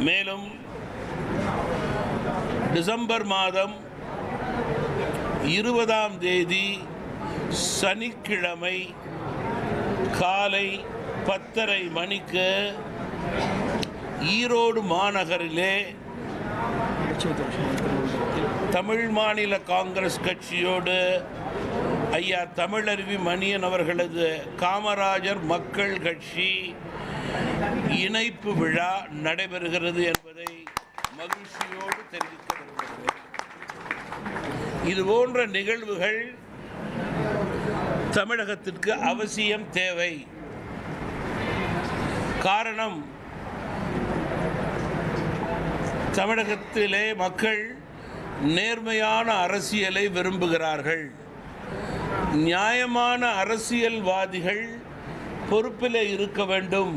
மேலும் டிசம்பர் மாதம் 20ஆம் தேதி சனிக்கிழமை காலை 10:30 மணிக்கு ஈரோடு மாநகரிலே தமிழ் மாநில காங்கிரஸ் கட்சியோடு ஐயா தமிழருவி மணியன் அவர்களது காமராஜர் மக்கள் கட்சி இணைப்பு விழா நடைபெறுகிறது என்பதை மகிழ்ச்சியோடு தெரிவிக்க விரும்புகிறேன். இதுபோன்ற நிகழ்வுகள் தமிழகத்திற்கு அவசியம் தேவை. காரணம், தமிழகத்திலே மக்கள் நேர்மையான அரசியலை விரும்புகிறார்கள். நியாயமான அரசியல்வாதிகள் பொறுப்பில் இருக்க வேண்டும்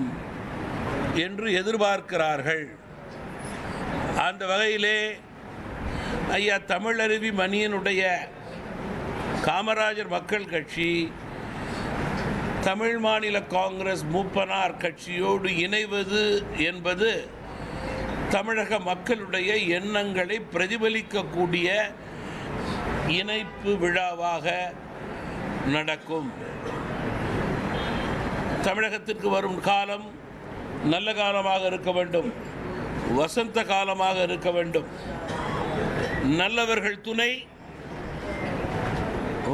என்று எதிர்பார்க்கிறார்கள். அந்த வகையிலே ஐயா தமிழருவி மணியனுடைய காமராஜர் மக்கள் கட்சி தமிழ் மாநில காங்கிரஸ் மூப்பனார் கட்சியோடு இணைவது என்பது தமிழக மக்களுடைய எண்ணங்களை பிரதிபலிக்கக்கூடிய இணைப்பு விழாவாக நடக்கும். தமிழகத்திற்கு வரும் காலம் நல்ல காலமாக இருக்க வேண்டும், வசந்த காலமாக இருக்க வேண்டும். நல்லவர்கள் துணை,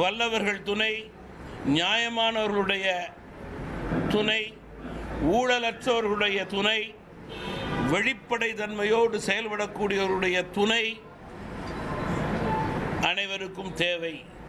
வல்லவர்கள் துணை, நியாயமானவர்களுடைய துணை, ஊழலற்றவர்களுடைய துணை, வெளிப்படை தன்மையோடு செயல்படக்கூடியவர்களுடைய துணை அனைவருக்கும் தேவை.